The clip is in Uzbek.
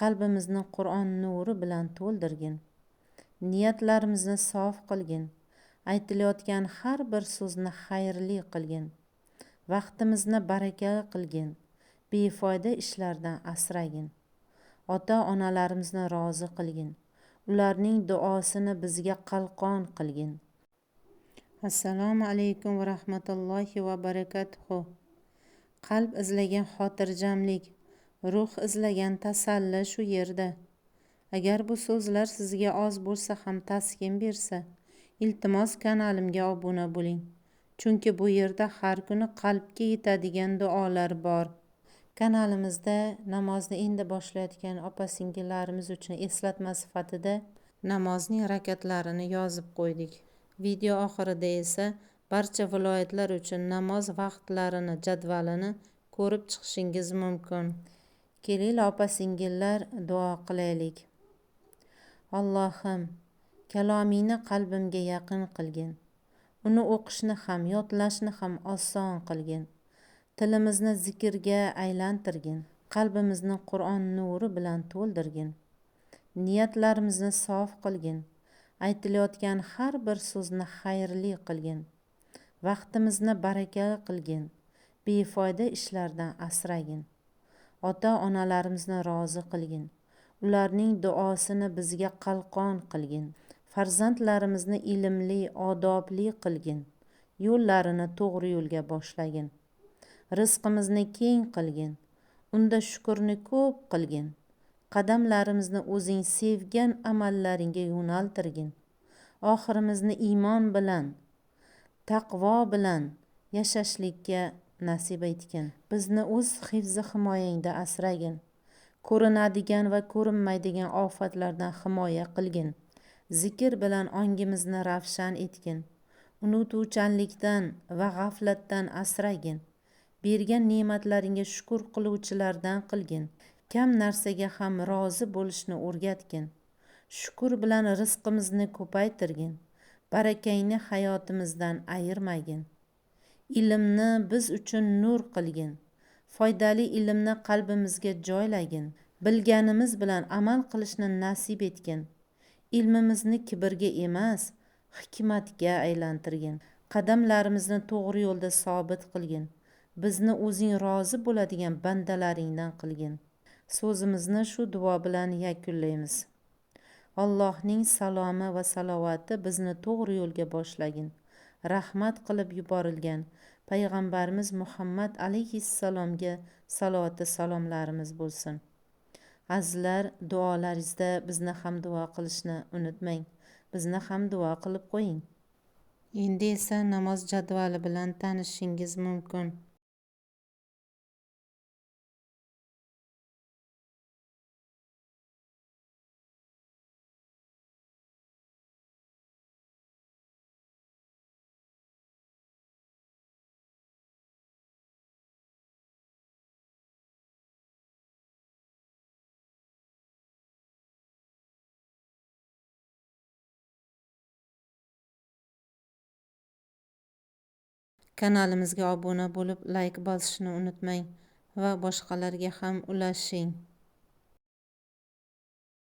qalbimizni Qur'on nuri bilan to'ldirgin. Niyatlarimizni sof qilgin. Aytilayotgan har bir so'zni xayrli qilgin. Vaqtimizni barakali qilgin. Befoyda ishlardan asragin. Ota-onalarimizni rozi qilgin. Ularning duosini bizga qalqon qilgin. Assalomu alaykum va rahmatullohi va barakatuhu. Qalb izlagan xotirjamlik, ruh izlagan tasalli shu yerda. Agar bu so'zlar sizga oz bo'lsa ham taskin bersa, iltimos kanalimga obuna bo'ling. Chunki bu yerda har kuni qalbga yetadigan duolar bor. Kanalimizda namozni endi boshlayotgan opa-singillarimiz uchun eslatma sifatida namozning rakatlarini yozib qo'ydik. Video oxirida esa barcha viloyatlar uchun namoz vaqtlarini jadvalini ko'rib chiqishingiz mumkin. Kelinglar opa-singillar, duo qilaylik. Allohim, kalomingni qalbimga yaqin qilgin. Uni o'qishni ham, yodlashni ham oson qilgin. Tilimizni zikrga aylantirgin. Qalbimizni Qur'on nuri bilan to'ldirgin. Niyatlarimizni sof qilgin. Aytilayotgan har bir so'zni xayrli qilgin. Vaqtimizni barakali qilgin. Befoyda ishlardan asragin. Ota-onalarimizni rozi qilgin. Ularning duosini bizga qalqon qilgin. Farzandlarimizni ilmli, odobli qilgin. Yo'llarini to'g'ri yo'lga boshlagin. Rizqimizni keng qilgin. Unda shukrni ko'p qilgin. Qadamlarimizni o'zing sevgan amallaringga yo'naltirgin. Oxirimizni iymon bilan, taqvo bilan yashashlikka nasib etgin. Bizni o'z hifzi himoyangda asragin. Ko'rinadigan va ko'rinmaydigan ofatlardan himoya qilgin. Zikr bilan ongimizni ravshan etgin. Unutuvchanlikdan va g'aflatdan asragin. Bergan ne'matlaringga shukr qiluvchilardan qilgin. Kam narsaga ham rozi bo'lishni o'rgatgin. Shukr bilan rizqimizni ko'paytirgin. Barakangni hayotimizdan ayirmagin. Ilmni biz uchun nur qilgin. Foydali ilmni qalbimizga joylagin. Bilganimiz bilan amal qilishni nasib etgin. Ilmimizni kibrga emas, hikmatga aylantirgin. Qadamlarimizni to'g'ri yo'lda sobit qilgin. Bizni o'zing rozi bo'ladigan bandalaringdan qilgin. So'zimizni shu duo bilan yakunlaymiz. Allohning salomi va salovati bizni to'g'ri yo'lga boshlagin. Rahmat qilib yuborilgan payg'ambarimiz Muhammad alayhissalomga salovati salomlarimiz bo'lsin. Azizlar, duolaringizda bizni ham duo qilishni unutmang. Bizni ham duo qilib qo'ying. Endi esa namoz jadvali bilan tanishishingiz mumkin. Kanalimizga obuna bo'lib, like bosishni unutmang va boshqalarga ham ulashing.